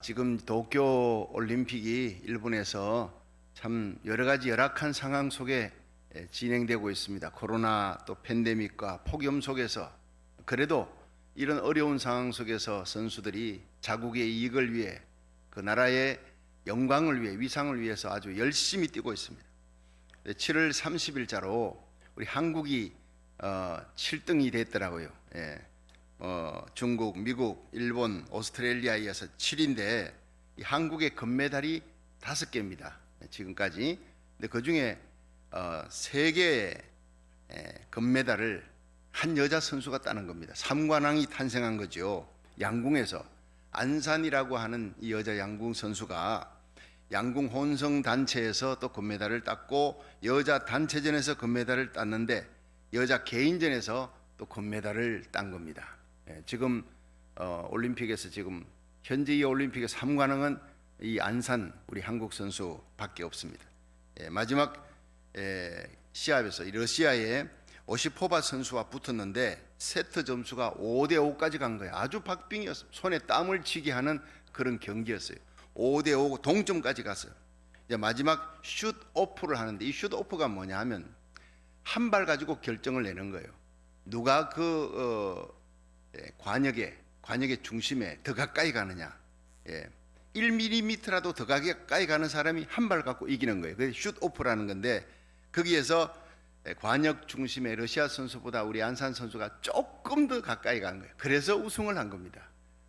지금 도쿄 올림픽이 일본에서 참 여러 가지 열악한 상황 속에 진행되고 있습니다. 코로나 또 팬데믹과 폭염 속에서 그래도 이런 어려운 상황 속에서 선수들이 자국의 이익을 위해 그 나라의 영광을 위해 위상을 위해서 아주 열심히 뛰고 있습니다. 7월 30일자로 우리 한국이 7등이 됐더라고요. 중국, 미국, 일본, 오스트레일리아에 이어서 7인데 한국의 금메달이 5개입니다. 지금까지. 근데 그 중에 3개의 금메달을 한 여자 선수가 따는 겁니다. 삼관왕이 탄생한 거죠. 양궁에서 안산이라고 하는 이 여자 양궁 선수가 양궁 혼성 단체에서 또 금메달을 땄고 여자 단체전에서 금메달을 땄는데 여자 개인전에서 또 금메달을 딴 겁니다. 지금 올림픽에서 지금 현재 이 올림픽의 3관왕은 이 안산 우리 한국 선수밖에 없습니다. 마지막 시합에서 러시아의 오시포바 선수와 붙었는데 세트 점수가 5대5까지 간 거예요. 아주 박빙이었어요. 손에 땀을 치게 하는 그런 경기였어요. 5대5 동점까지 갔어요. 이제 마지막 슛 오프를 하는데 이 슛 오프가 뭐냐 하면 한 발 가지고 결정을 내는 거예요. 누가 관역의 중심에 더 가까이 가느냐. 1mm라도 더 가까이 가는 사람이 한 발 갖고 이기는 거예요. 그게 슛 오프라는 건데 거기에서 관역 중심의 러시아 선수보다 우리 안산 선수가 조금 더 가까이 간 거예요. 그래서 우승을 한 겁니다.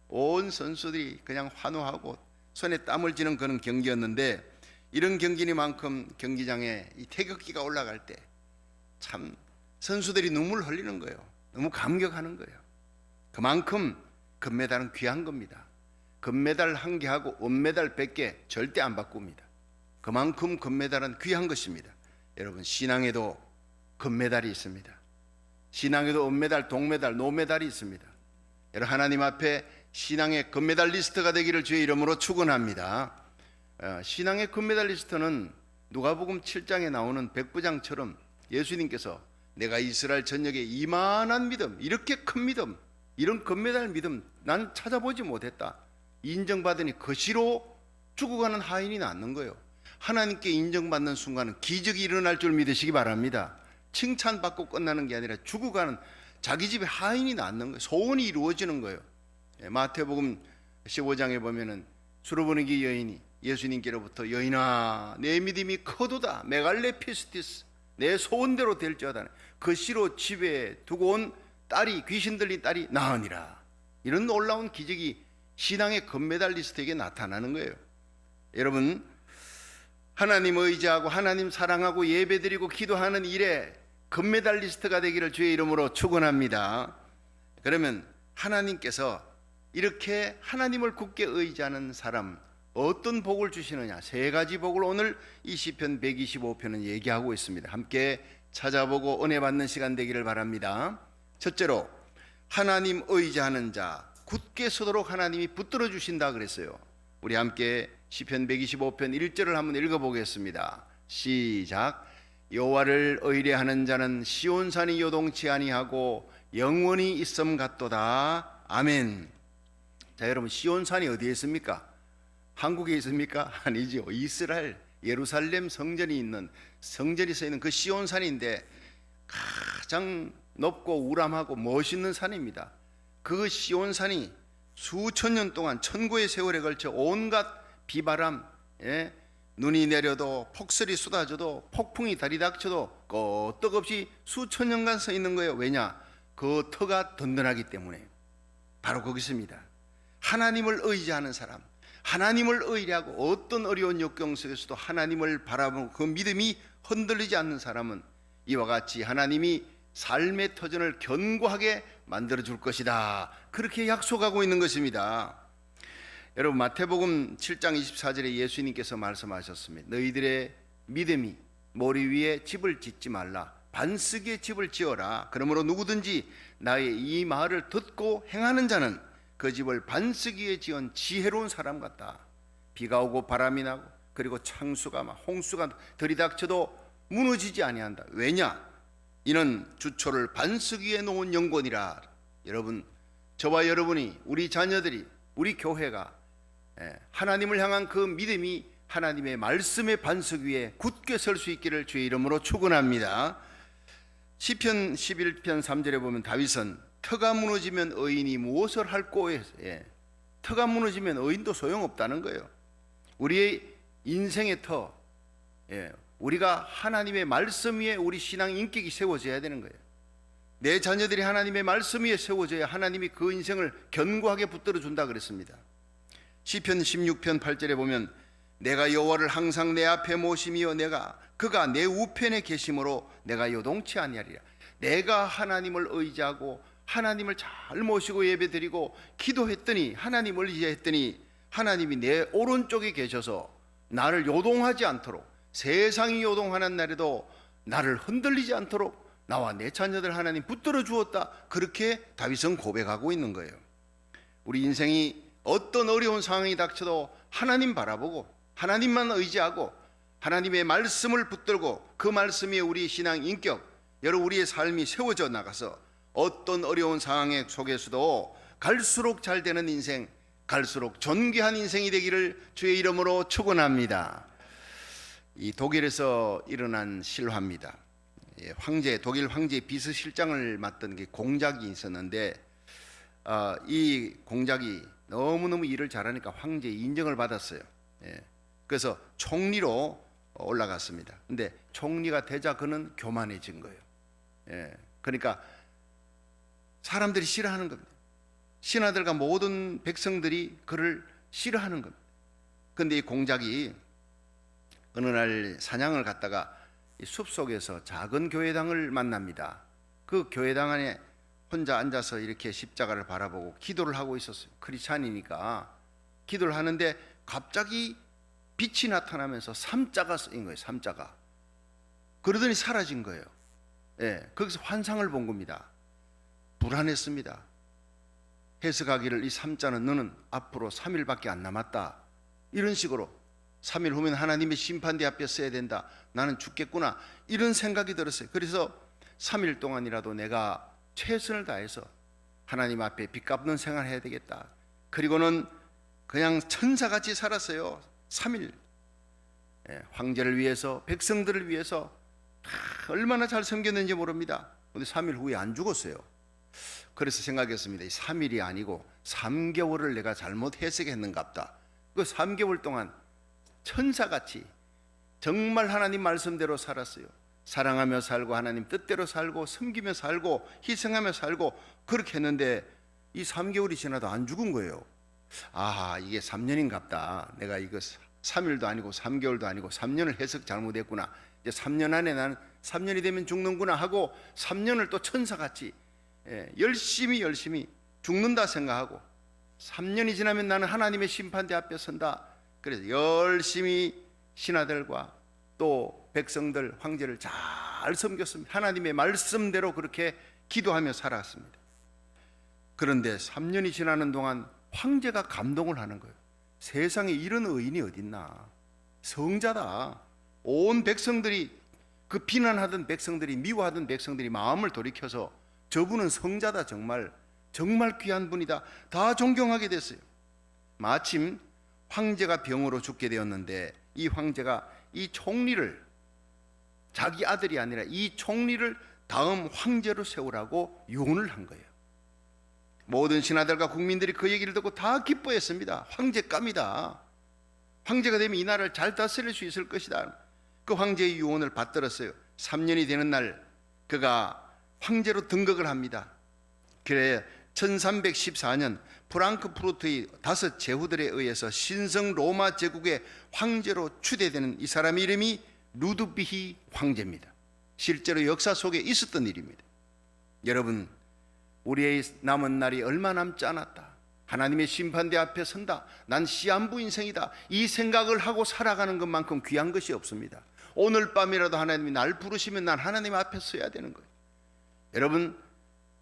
온 선수들이 그냥 환호하고 손에 땀을 쥐는 그런 경기였는데 이런 경기니만큼 경기장에 이 태극기가 올라갈 때 참 선수들이 눈물 흘리는 거예요. 너무 감격하는 거예요. 그만큼 금메달은 귀한 겁니다. 금메달 1개하고 은메달 100개 절대 안 바꿉니다. 그만큼 금메달은 귀한 것입니다. 여러분 신앙에도 금메달이 있습니다. 신앙에도 은메달, 동메달, 노메달이 있습니다. 여러분 하나님 앞에 신앙의 금메달리스트가 되기를 주의 이름으로 축원합니다. 신앙의 금메달리스트는 누가복음 7장에 나오는 백부장처럼 예수님께서 내가 이스라엘 전역에 이만한 믿음, 이렇게 큰 믿음, 이런 금메달 믿음 난 찾아보지 못했다. 인정받으니 거시로 죽어가는 하인이 낫는 거예요. 하나님께 인정받는 순간은 기적이 일어날 줄 믿으시기 바랍니다. 칭찬받고 끝나는 게 아니라 죽어가는 자기 집에 하인이 낫는 거예요. 소원이 이루어지는 거예요. 마태복음 15장에 보면은 수로보니기 여인이 예수님께로부터 여인아 내 믿음이 커도다 메갈레 피스티스 내 소원대로 될지어다 거시로 집에 두고 온 딸이 귀신 들린 딸이 나으니라. 이런 놀라운 기적이 신앙의 금메달리스트에게 나타나는 거예요. 여러분 하나님 의지하고 하나님 사랑하고 예배드리고 기도하는 일에 금메달리스트가 되기를 주의 이름으로 축원합니다. 그러면 하나님께서 이렇게 하나님을 굳게 의지하는 사람 어떤 복을 주시느냐 3가지 복을 오늘 이 시편 125편은 얘기하고 있습니다. 함께 찾아보고 은혜 받는 시간 되기를 바랍니다. 첫째로 하나님 의지하는 자 굳게 서도록 하나님이 붙들어 주신다 그랬어요. 우리 함께 시편 125편 1절을 한번 읽어보겠습니다. 시작. 여호와를 의뢰하는 자는 시온산이 요동치 아니하고 영원히 있음 같도다. 아멘. 자 여러분 시온산이 어디에 있습니까? 한국에 있습니까? 아니죠. 이스라엘 예루살렘 성전이 서 있는 그 시온산인데 가장 높고 우람하고 멋있는 산입니다. 그 시온산이 수천 년 동안 천고의 세월에 걸쳐 온갖 비바람, 눈이 내려도 폭설이 쏟아져도 폭풍이 다리닥쳐도 끄떡없이 수천 년간 서 있는 거예요. 왜냐? 그 터가 든든하기 때문에. 바로 거기 있습니다. 하나님을 의지하는 사람, 하나님을 의뢰하고 어떤 어려운 역경 속에서도 하나님을 바라보고 그 믿음이 흔들리지 않는 사람은 이와 같이 하나님이 삶의 터전을 견고하게 만들어 줄 것이다. 그렇게 약속하고 있는 것입니다. 여러분 마태복음 7장 24절에 예수님께서 말씀하셨습니다. 너희들의 믿음이 머리 위에 집을 짓지 말라. 반석에 집을 지어라. 그러므로 누구든지 나의 이 말을 듣고 행하는 자는 그 집을 반석 위에 지은 지혜로운 사람 같다. 비가 오고 바람이 나고 그리고 창수가 막 홍수가 들이닥쳐도 무너지지 아니한다. 왜냐? 이는 주초를 반석 위에 놓은 영권이라. 여러분 저와 여러분이 우리 자녀들이 우리 교회가 하나님을 향한 그 믿음이 하나님의 말씀의 반석 위에 굳게 설 수 있기를 주의 이름으로 축원합니다. 시편 11편 3절에 보면 다윗은 터가 무너지면 의인이 무엇을 할꼬 해서 터가 무너지면 의인도 소용없다는 거예요. 우리의 인생의 터, 우리가 하나님의 말씀 위에 우리 신앙 인격이 세워져야 되는 거예요. 내 자녀들이 하나님의 말씀 위에 세워져야 하나님이 그 인생을 견고하게 붙들어 준다 그랬습니다. 시편 16편 8절에 보면 내가 여호와를 항상 내 앞에 모심이여 그가 내 우편에 계심으로 내가 요동치 아니하리라. 내가 하나님을 의지하고 하나님을 잘 모시고 예배드리고 기도했더니 하나님을 의지했더니 하나님이 내 오른쪽에 계셔서 나를 요동하지 않도록, 세상이 요동하는 날에도 나를 흔들리지 않도록 나와 내 자녀들 하나님 붙들어 주었다. 그렇게 다윗은 고백하고 있는 거예요. 우리 인생이 어떤 어려운 상황이 닥쳐도 하나님 바라보고 하나님만 의지하고 하나님의 말씀을 붙들고 그 말씀 위에 우리 신앙 인격, 여러 우리의 삶이 세워져 나가서 어떤 어려운 상황 속에서도 갈수록 잘 되는 인생, 갈수록 존귀한 인생이 되기를 주의 이름으로 축원합니다. 이 독일에서 일어난 실화입니다. 독일 황제 비서실장을 맡던 게 공작이 있었는데 이 공작이 너무너무 일을 잘하니까 황제의 인정을 받았어요. 그래서 총리로 올라갔습니다. 근데 총리가 되자 그는 교만해진 거예요. 그러니까 사람들이 싫어하는 겁니다. 신하들과 모든 백성들이 그를 싫어하는 겁니다. 그런데 이 공작이 어느 날 사냥을 갔다가 숲속에서 작은 교회당을 만납니다. 그 교회당 안에 혼자 앉아서 이렇게 십자가를 바라보고 기도를 하고 있었어요. 크리스찬이니까 기도를 하는데 갑자기 빛이 나타나면서 삼자가 쓰인 거예요. 삼자가. 그러더니 사라진 거예요. 거기서 환상을 본 겁니다. 불안했습니다. 해석하기를 이 삼자는 너는 앞으로 3일밖에 안 남았다. 이런 식으로 3일 후면 하나님의 심판대 앞에 서야 된다. 나는 죽겠구나. 이런 생각이 들었어요. 그래서 3일 동안이라도 내가 최선을 다해서 하나님 앞에 빚 갚는 생활을 해야 되겠다. 그리고는 그냥 천사같이 살았어요. 3일. 황제를 위해서, 백성들을 위해서 얼마나 잘 섬겼는지 모릅니다. 그런데 3일 후에 안 죽었어요. 그래서 생각했습니다. 3일이 아니고 3개월을 내가 잘못 해석했는갑다. 그 3개월 동안 천사같이 정말 하나님 말씀대로 살았어요. 사랑하며 살고 하나님 뜻대로 살고 섬기며 살고 희생하며 살고 그렇게 했는데 이 3개월이 지나도 안 죽은 거예요. 아하, 이게 3년인갑다. 내가 이거 3일도 아니고 3개월도 아니고 3년을 해석 잘못했구나. 이제 3년 안에 나는 3년이 되면 죽는구나 하고 3년을 또 천사같이 열심히 죽는다 생각하고 3년이 지나면 나는 하나님의 심판대 앞에 선다. 그래서 열심히 신하들과 또 백성들, 황제를 잘 섬겼습니다. 하나님의 말씀대로 그렇게 기도하며 살았습니다. 그런데 3년이 지나는 동안 황제가 감동을 하는 거예요. 세상에 이런 의인이 어딨나. 성자다. 온 백성들이, 그 비난하던 백성들이, 미워하던 백성들이 마음을 돌이켜서 저분은 성자다. 정말 귀한 분이다. 다 존경하게 됐어요. 마침 황제가 병으로 죽게 되었는데 이 황제가 이 총리를, 자기 아들이 아니라 이 총리를 다음 황제로 세우라고 유언을 한 거예요. 모든 신하들과 국민들이 그 얘기를 듣고 다 기뻐했습니다. 황제감이다. 황제가 되면 이 나라를 잘 다스릴 수 있을 것이다. 그 황제의 유언을 받들었어요. 3년이 되는 날 그가 황제로 등극을 합니다. 그래 1314년 프랑크푸르트의 5 제후들에 의해서 신성 로마 제국의 황제로 추대되는 이 사람의 이름이 루드비히 황제입니다. 실제로 역사 속에 있었던 일입니다. 여러분, 우리의 남은 날이 얼마 남지 않았다. 하나님의 심판대 앞에 선다. 난 시한부 인생이다. 이 생각을 하고 살아가는 것만큼 귀한 것이 없습니다. 오늘 밤이라도 하나님이 날 부르시면 난 하나님 앞에 서야 되는 거예요. 여러분,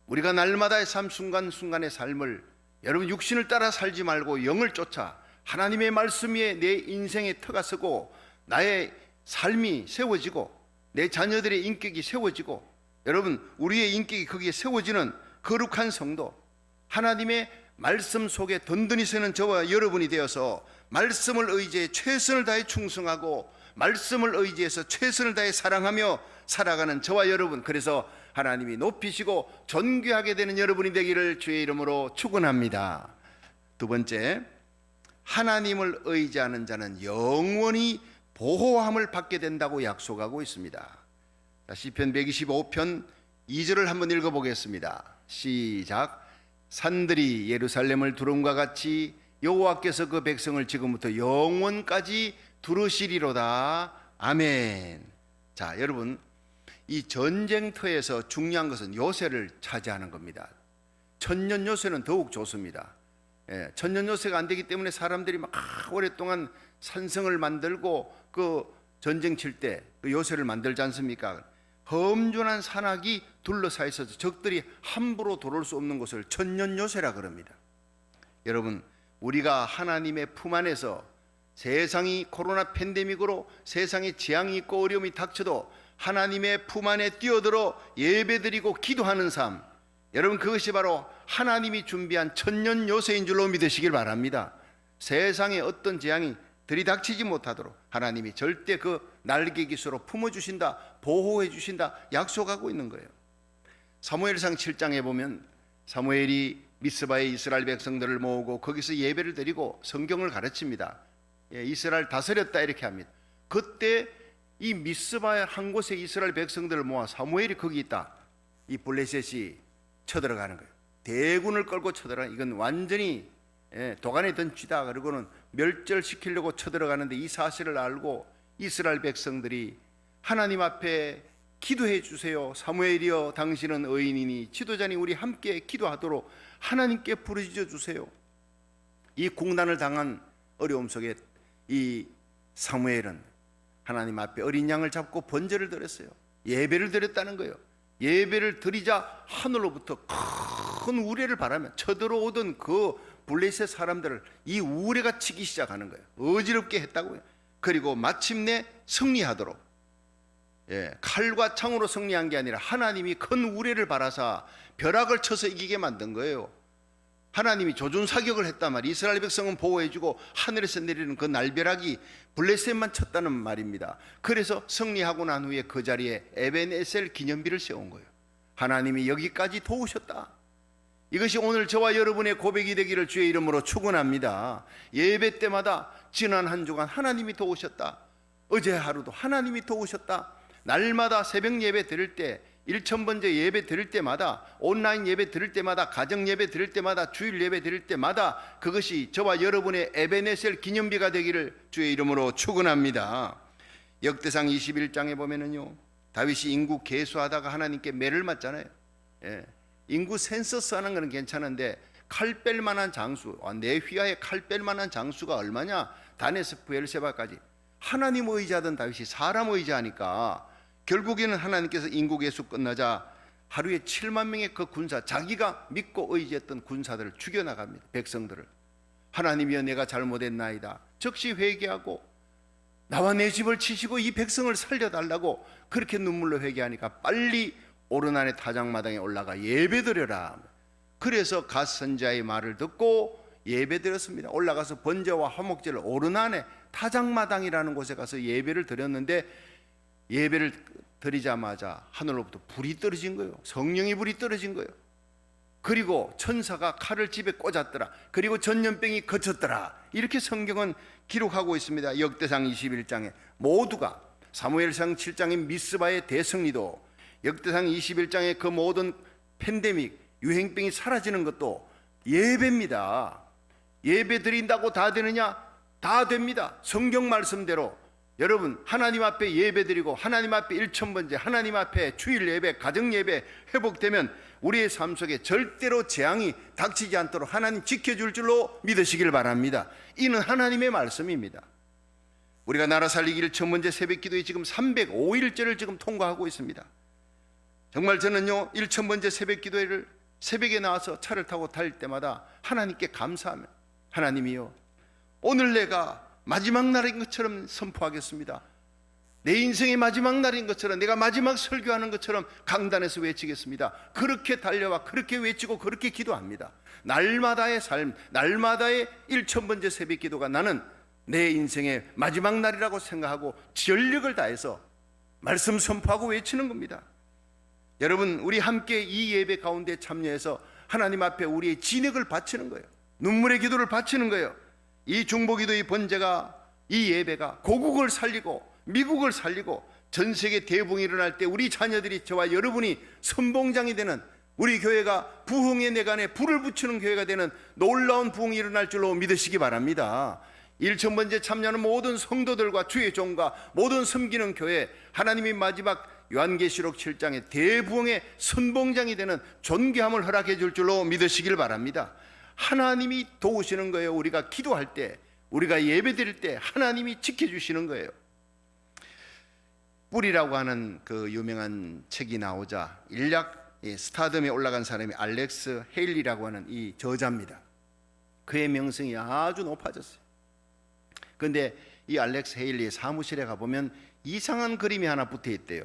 우리가 날마다의 삶, 순간순간의 삶을 여러분 육신을 따라 살지 말고 영을 쫓아 하나님의 말씀 위에 내 인생의 터가 서고 나의 삶이 세워지고 내 자녀들의 인격이 세워지고 여러분 우리의 인격이 거기에 세워지는 거룩한 성도, 하나님의 말씀 속에 든든히 서는 저와 여러분이 되어서 말씀을 의지해 최선을 다해 충성하고 말씀을 의지해서 최선을 다해 사랑하며 살아가는 저와 여러분, 그래서 하나님이 높이시고 존귀하게 되는 여러분이 되기를 주의 이름으로 축원합니다. 두 번째, 하나님을 의지하는 자는 영원히 보호함을 받게 된다고 약속하고 있습니다. 시편 125편 2절을 한번 읽어보겠습니다. 시작. 산들이 예루살렘을 두름과 같이 여호와께서 그 백성을 지금부터 영원까지 두르시리로다. 아멘. 자, 여러분, 이 전쟁터에서 중요한 것은 요새를 차지하는 겁니다. 천년 요새는 더욱 좋습니다. 천년 요새가 안 되기 때문에 사람들이 막 오랫동안 산성을 만들고 그 전쟁 칠 때 그 요새를 만들지 않습니까? 험준한 산악이 둘러싸 있어서 적들이 함부로 들어올 수 없는 곳을 천년 요새라 그럽니다. 여러분, 우리가 하나님의 품 안에서 세상이 코로나 팬데믹으로 세상에 재앙이 있고 어려움이 닥쳐도 하나님의 품 안에 뛰어들어 예배드리고 기도하는 삶, 여러분, 그것이 바로 하나님이 준비한 천년 요새인 줄로 믿으시길 바랍니다. 세상에 어떤 재앙이 들이닥치지 못하도록 하나님이 절대 그 날개 깃으로 품어주신다, 보호해 주신다 약속하고 있는 거예요. 사무엘상 7장에 보면 사무엘이 미스바에 이스라엘 백성들을 모으고 거기서 예배를 드리고 성경을 가르칩니다. 이스라엘 다스렸다 이렇게 합니다. 그때 이 미스바 한 곳에 이스라엘 백성들을 모아 사무엘이 거기 있다, 이 블레셋이 쳐들어가는 거예요. 대군을 끌고 쳐들어가는, 이건 완전히 도간에 든 쥐다. 그리고는 멸절시키려고 쳐들어가는데 이 사실을 알고 이스라엘 백성들이 하나님 앞에 기도해 주세요. 사무엘이여, 당신은 의인이니 지도자니 우리 함께 기도하도록 하나님께 부르짖어 주세요. 이 국난을 당한 어려움 속에 이 사무엘은 하나님 앞에 어린 양을 잡고 번제를 드렸어요. 예배를 드렸다는 거예요. 예배를 드리자 하늘로부터 큰 우레를 바라며 쳐들어오던 그 블레셋 사람들을 이 우레가 치기 시작하는 거예요. 어지럽게 했다고요. 그리고 마침내 승리하도록, 칼과 창으로 승리한 게 아니라 하나님이 큰 우레를 바라사 벼락을 쳐서 이기게 만든 거예요. 하나님이 조준사격을 했단 말이에요. 이스라엘 백성은 보호해주고 하늘에서 내리는 그 날벼락이 블레셋만 쳤다는 말입니다. 그래서 승리하고 난 후에 그 자리에 에벤에셀 기념비를 세운 거예요. 하나님이 여기까지 도우셨다. 이것이 오늘 저와 여러분의 고백이 되기를 주의 이름으로 축원합니다. 예배 때마다 지난 한 주간 하나님이 도우셨다. 어제 하루도 하나님이 도우셨다. 날마다 새벽 예배 드릴 때, 일천번째 예배 드릴 때마다, 온라인 예배 드릴 때마다, 가정 예배 드릴 때마다, 주일 예배 드릴 때마다 그것이 저와 여러분의 에베네셀 기념비가 되기를 주의 이름으로 축원합니다. 역대상 21장에 보면은요, 다윗이 인구 계수하다가 하나님께 매를 맞잖아요. 인구 센서스 하는 건 괜찮은데 칼 뺄 만한 장수, 내 휘하에 칼 뺄 만한 장수가 얼마냐? 단에서 브엘세바까지. 하나님 의지하던 다윗이 사람 의지하니까 결국에는 하나님께서 인구 계수 끝나자 하루에 7만 명의 그 군사, 자기가 믿고 의지했던 군사들을 죽여나갑니다. 백성들을. 하나님이여, 내가 잘못했나이다. 즉시 회개하고 나와 내 집을 치시고 이 백성을 살려달라고 그렇게 눈물로 회개하니까 빨리 오르난의 타작마당에 올라가 예배드려라. 그래서 갓 선지자의 말을 듣고 예배드렸습니다. 올라가서 번제와 화목제를 오르난의 타작마당이라는 곳에 가서 예배를 드렸는데, 예배를 드리자마자 하늘로부터 불이 떨어진 거예요. 성령의 불이 떨어진 거예요. 그리고 천사가 칼을 집에 꽂았더라. 그리고 전염병이 그쳤더라. 이렇게 성경은 기록하고 있습니다. 역대상 21장에 모두가, 사무엘상 7장의 미스바의 대승리도, 역대상 21장의 그 모든 팬데믹, 유행병이 사라지는 것도 예배입니다. 예배 드린다고 다 되느냐? 다 됩니다. 성경 말씀대로 여러분 하나님 앞에 예배 드리고 하나님 앞에 일천번제, 하나님 앞에 주일 예배, 가정 예배 회복되면 우리의 삶 속에 절대로 재앙이 닥치지 않도록 하나님 지켜줄 줄로 믿으시길 바랍니다. 이는 하나님의 말씀입니다. 우리가 나라 살리기 일천번제 새벽기도에 지금 305일째를 지금 통과하고 있습니다. 정말 저는요, 일천번제 새벽기도회를 새벽에 나와서 차를 타고 다닐 때마다 하나님께 감사하며, 하나님이요, 오늘 내가 마지막 날인 것처럼 선포하겠습니다. 내 인생의 마지막 날인 것처럼, 내가 마지막 설교하는 것처럼 강단에서 외치겠습니다. 그렇게 달려와 그렇게 외치고 그렇게 기도합니다. 날마다의 삶, 날마다의 1000번째 새벽 기도가 나는 내 인생의 마지막 날이라고 생각하고 전력을 다해서 말씀 선포하고 외치는 겁니다. 여러분, 우리 함께 이 예배 가운데 참여해서 하나님 앞에 우리의 진액을 바치는 거예요. 눈물의 기도를 바치는 거예요. 이 중보기도의 번제가, 이 예배가 고국을 살리고 미국을 살리고 전 세계 대붕이 일어날 때 우리 자녀들이, 저와 여러분이 선봉장이 되는, 우리 교회가 부흥의 내간에 불을 붙이는 교회가 되는 놀라운 부흥이 일어날 줄로 믿으시기 바랍니다. 1000번째 참여하는 모든 성도들과 주의 종과 모든 섬기는 교회, 하나님이 마지막 요한계시록 7장의 대부흥의 선봉장이 되는 존귀함을 허락해 줄 줄로 믿으시길 바랍니다. 하나님이 도우시는 거예요. 우리가 기도할 때, 우리가 예배드릴 때 하나님이 지켜주시는 거예요. 뿔이라고 하는 그 유명한 책이 나오자 인략 스타덤에 올라간 사람이 알렉스 헤일리라고 하는 이 저자입니다. 그의 명성이 아주 높아졌어요. 그런데 이 알렉스 헤일리의 사무실에 가보면 이상한 그림이 하나 붙어 있대요.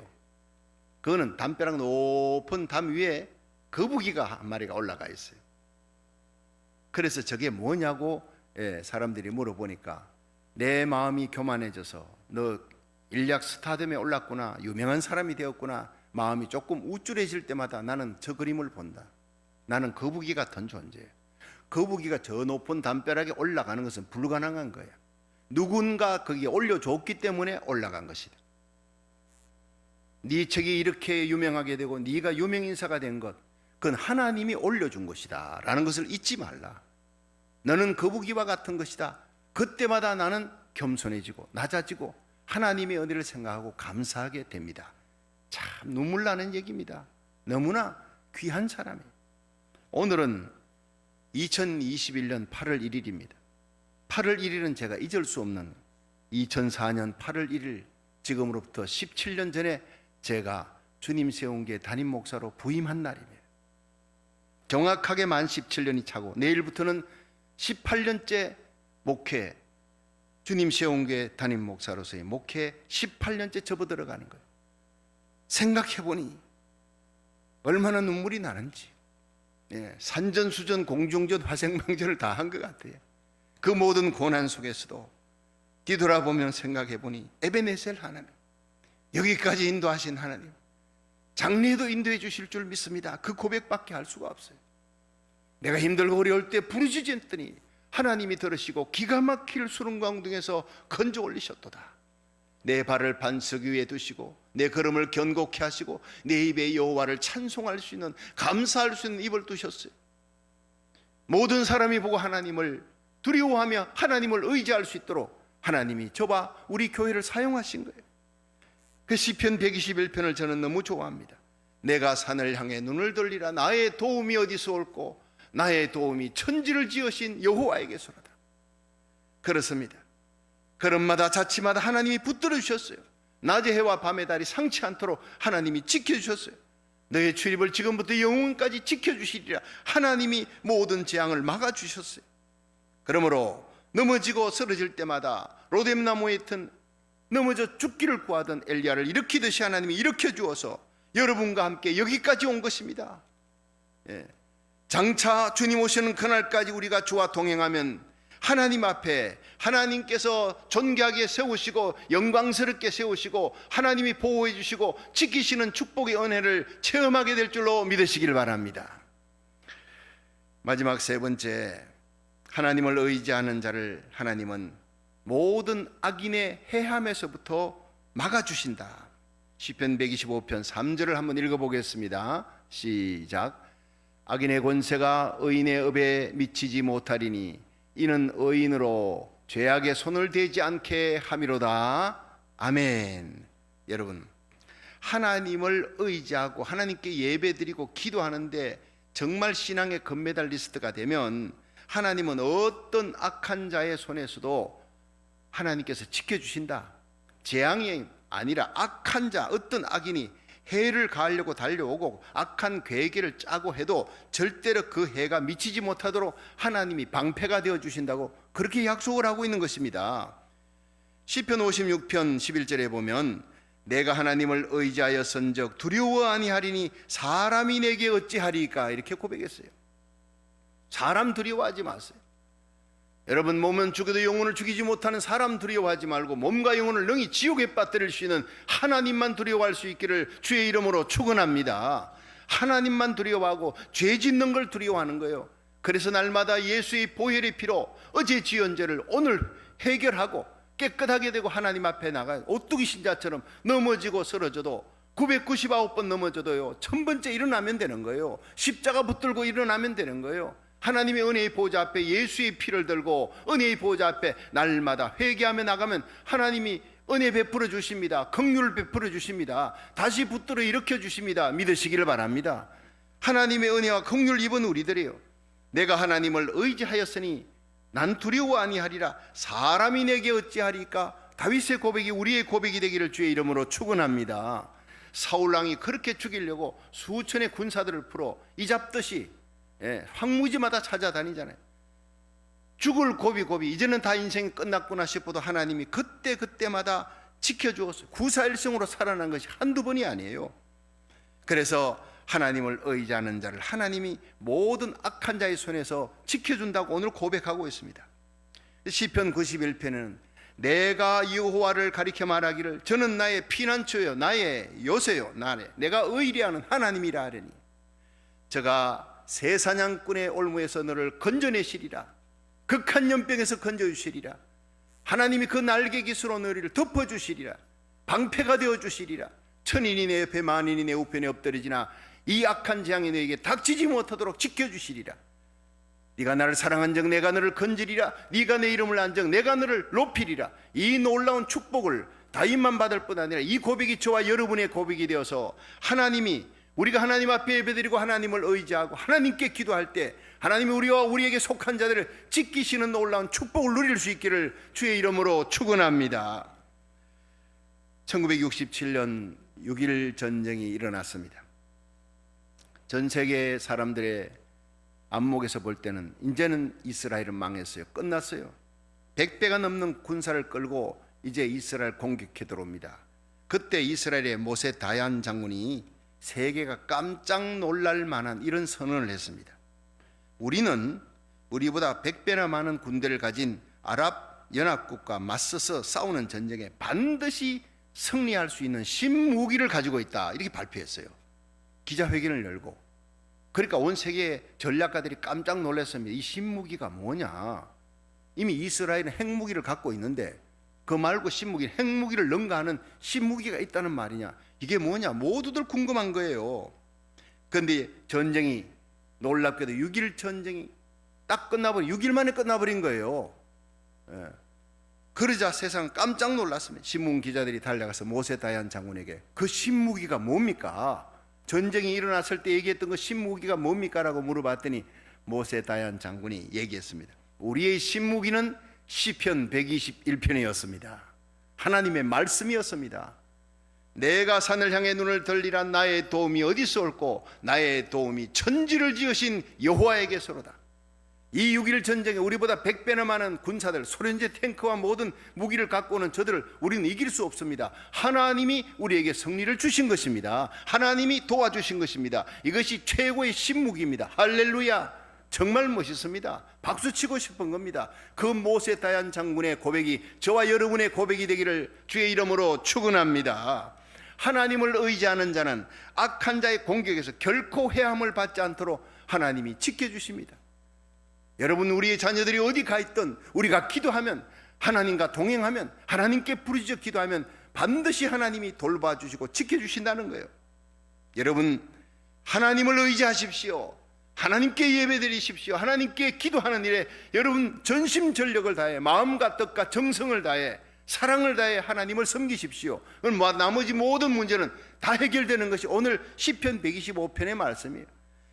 그거는 담벼락 높은 담 위에 거북이가 한 마리가 올라가 있어요. 그래서 저게 뭐냐고 사람들이 물어보니까, 내 마음이 교만해져서 너 인략 스타덤에 올랐구나, 유명한 사람이 되었구나, 마음이 조금 우쭐해질 때마다 나는 저 그림을 본다. 나는 거북이 같은 존재예요. 거북이가 저 높은 담벼락에 올라가는 것은 불가능한 거예요. 누군가 거기에 올려줬기 때문에 올라간 것이다. 네 책이 이렇게 유명하게 되고 네가 유명인사가 된 것, 그건 하나님이 올려준 것이다 라는 것을 잊지 말라. 너는 거북이와 같은 것이다. 그때마다 나는 겸손해지고 낮아지고 하나님의 은혜를 생각하고 감사하게 됩니다. 참 눈물 나는 얘기입니다. 너무나 귀한 사람이에요. 오늘은 2021년 8월 1일입니다. 8월 1일은 제가 잊을 수 없는, 2004년 8월 1일, 지금으로부터 17년 전에 제가 주님 세운 게 담임 목사로 부임한 날입니다. 정확하게 만 17년이 차고 내일부터는 18년째 목회, 주님 세운 게 담임 목사로서의 목회 18년째 접어들어가는 거예요. 생각해보니 얼마나 눈물이 나는지. 산전수전 공중전 화생방전을 다 한 것 같아요. 그 모든 고난 속에서도 뒤돌아보면 생각해보니 에베네셀 하나님, 여기까지 인도하신 하나님, 장래에도 인도해 주실 줄 믿습니다. 그 고백밖에 할 수가 없어요. 내가 힘들고 어려울 때 부르짖었더니 하나님이 들으시고 기가 막힐 수렁광둥에서 건져 올리셨도다. 내 발을 반석 위에 두시고 내 걸음을 견고케 하시고 내 입에 여호와를 찬송할 수 있는, 감사할 수 있는 입을 두셨어요. 모든 사람이 보고 하나님을 두려워하며 하나님을 의지할 수 있도록 하나님이 저와 우리 교회를 사용하신 거예요. 그 시편 121편을 저는 너무 좋아합니다. 내가 산을 향해 눈을 돌리라. 나의 도움이 어디서 올꼬? 나의 도움이 천지를 지으신 여호와에게서로다. 그렇습니다. 걸음마다 자치마다 하나님이 붙들어 주셨어요. 낮의 해와 밤의 달이 상치 않도록 하나님이 지켜주셨어요. 너의 출입을 지금부터 영원까지 지켜주시리라. 하나님이 모든 재앙을 막아주셨어요. 그러므로 넘어지고 쓰러질 때마다 로뎀나무에 튼 넘어져 죽기를 구하던 엘리야를 일으키듯이 하나님이 일으켜 주어서 여러분과 함께 여기까지 온 것입니다. 장차 주님 오시는 그날까지 우리가 주와 동행하면 하나님 앞에 하나님께서 존귀하게 세우시고 영광스럽게 세우시고 하나님이 보호해 주시고 지키시는 축복의 은혜를 체험하게 될 줄로 믿으시길 바랍니다. 마지막 세 번째, 하나님을 의지하는 자를 하나님은 모든 악인의 해함에서부터 막아주신다. 시편 125편 3절을 한번 읽어보겠습니다. 시작. 악인의 권세가 의인의 업에 미치지 못하리니 이는 의인으로 죄악의 손을 대지 않게 함이로다. 아멘. 여러분, 하나님을 의지하고 하나님께 예배드리고 기도하는데 정말 신앙의 금메달리스트가 되면 하나님은 어떤 악한 자의 손에서도 하나님께서 지켜주신다. 재앙이 아니라 악한 자, 어떤 악인이 해를 가하려고 달려오고 악한 계획을 짜고 해도 절대로 그 해가 미치지 못하도록 하나님이 방패가 되어 주신다고 그렇게 약속을 하고 있는 것입니다. 시편 56편 11절에 보면 내가 하나님을 의지하였은즉 두려워 아니하리니 사람이 내게 어찌하리까, 이렇게 고백했어요. 사람 두려워하지 마세요. 여러분, 몸은 죽어도 영혼을 죽이지 못하는 사람 두려워하지 말고 몸과 영혼을 능히 지옥에 빠뜨릴 수 있는 하나님만 두려워할 수 있기를 주의 이름으로 축원합니다. 하나님만 두려워하고 죄 짓는 걸 두려워하는 거예요. 그래서 날마다 예수의 보혈의 피로 어제 지은 죄를 오늘 해결하고 깨끗하게 되고 하나님 앞에 나가요. 오뚜기 신자처럼 넘어지고 쓰러져도 999번 넘어져도요 1000번째 일어나면 되는 거예요. 십자가 붙들고 일어나면 되는 거예요. 하나님의 은혜의 보좌 앞에 예수의 피를 들고 은혜의 보좌 앞에 날마다 회개하며 나가면 하나님이 은혜 베풀어 주십니다. 긍휼을 베풀어 주십니다. 다시 붙들어 일으켜 주십니다. 믿으시기를 바랍니다. 하나님의 은혜와 긍휼 입은 우리들이요, 내가 하나님을 의지하였으니 난 두려워 아니하리라 사람이 내게 어찌하리까. 다윗의 고백이 우리의 고백이 되기를 주의 이름으로 축원합니다. 사울왕이 그렇게 죽이려고 수천의 군사들을 풀어 이잡듯이 황무지마다 찾아다니잖아요. 죽을 고비고비 이제는 다 인생이 끝났구나 싶어도 하나님이 그때마다 지켜주었어요. 구사일생으로 살아난 것이 한두 번이 아니에요. 그래서 하나님을 의지하는 자를 하나님이 모든 악한 자의 손에서 지켜준다고 오늘 고백하고 있습니다. 시편 91편에는 내가 여호와를 가리켜 말하기를 저는 나의 피난처요 나의 요새요 내가 의리하는 하나님이라 하려니 저가 새 사냥꾼의 올무에서 너를 건져내시리라. 극한 연병에서 건져주시리라. 하나님이 그 날개 깃으로 너희를 덮어주시리라. 방패가 되어주시리라. 천인이 내 옆에 만인이 내 우편에 엎드리지나 이 악한 재앙이 너에게 닥치지 못하도록 지켜주시리라. 네가 나를 사랑한즉 내가 너를 건지리라. 네가 내 이름을 안즉 내가 너를 높이리라. 이 놀라운 축복을 다윗만 받을 뿐 아니라 이 고백이 저와 여러분의 고백이 되어서 하나님이 우리가 하나님 앞에 예배드리고 하나님을 의지하고 하나님께 기도할 때 하나님이 우리와 우리에게 속한 자들을 지키시는 놀라운 축복을 누릴 수 있기를 주의 이름으로 축원합니다. 1967년 6.1 전쟁이 일어났습니다. 전 세계 사람들의 안목에서 볼 때는 이제는 이스라엘은 망했어요. 끝났어요. 100배가 넘는 군사를 끌고 이제 이스라엘 공격해 들어옵니다. 그때 이스라엘의 모세 다얀 장군이 세계가 깜짝 놀랄 만한 이런 선언을 했습니다. 우리는 우리보다 100배나 많은 군대를 가진 아랍 연합국과 맞서서 싸우는 전쟁에 반드시 승리할 수 있는 신무기를 가지고 있다, 이렇게 발표했어요. 기자회견을 열고. 그러니까 온 세계의 전략가들이 깜짝 놀랐습니다. 이 신무기가 뭐냐. 이미 이스라엘은 핵무기를 갖고 있는데 그 말고 신무기, 핵무기를 능가하는 신무기가 있다는 말이냐, 이게 뭐냐, 모두들 궁금한 거예요. 그런데 전쟁이 놀랍게도 6.1 전쟁이 딱 끝나버린 6일 만에 끝나버린 거예요. 그러자 세상 깜짝 놀랐습니다. 신문 기자들이 달려가서 모세 다얀 장군에게 그 신무기가 뭡니까? 전쟁이 일어났을 때 얘기했던 그 신무기가 뭡니까? 라고 물어봤더니 모세 다얀 장군이 얘기했습니다. 우리의 신무기는 시편 121편이었습니다. 하나님의 말씀이었습니다. 내가 산을 향해 눈을 들리라. 나의 도움이 어디서 올꼬? 나의 도움이 천지를 지으신 여호와에게서로다. 이 6.1 전쟁에 우리보다 100배나 많은 군사들, 소련제 탱크와 모든 무기를 갖고 오는 저들을 우리는 이길 수 없습니다. 하나님이 우리에게 승리를 주신 것입니다. 하나님이 도와주신 것입니다. 이것이 최고의 신무기입니다. 할렐루야. 정말 멋있습니다. 박수치고 싶은 겁니다. 그 모세 다얀 장군의 고백이 저와 여러분의 고백이 되기를 주의 이름으로 축원합니다. 하나님을 의지하는 자는 악한 자의 공격에서 결코 해함을 받지 않도록 하나님이 지켜주십니다. 여러분, 우리의 자녀들이 어디 가 있든 우리가 기도하면, 하나님과 동행하면, 하나님께 부르짖어 기도하면 반드시 하나님이 돌봐주시고 지켜주신다는 거예요. 여러분, 하나님을 의지하십시오. 하나님께 예배드리십시오. 하나님께 기도하는 일에 여러분 전심전력을 다해 마음과 뜻과 정성을 다해 사랑을 다해 하나님을 섬기십시오. 나머지 모든 문제는 다 해결되는 것이 오늘 시편 125편의 말씀이에요.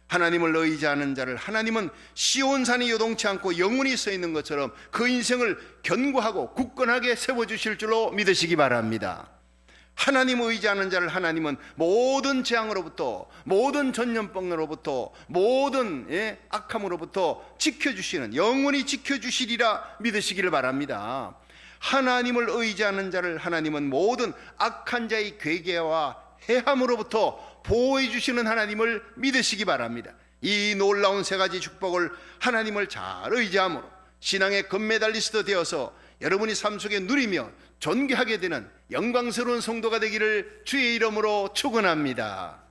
하나님을 의지하는 자를 하나님은 시온산이 요동치 않고 영원히 서 있는 것처럼 그 인생을 견고하고 굳건하게 세워주실 줄로 믿으시기 바랍니다. 하나님을 의지하는 자를 하나님은 모든 재앙으로부터, 모든 전염병으로부터, 모든 악함으로부터 지켜주시는, 영원히 지켜주시리라 믿으시기를 바랍니다. 하나님을 의지하는 자를 하나님은 모든 악한 자의 괴계와 해함으로부터 보호해 주시는 하나님을 믿으시기 바랍니다. 이 놀라운 세 가지 축복을 하나님을 잘 의지함으로 신앙의 금메달리스트 되어서 여러분이 삶 속에 누리며 존귀하게 되는 영광스러운 성도가 되기를 주의 이름으로 축원합니다.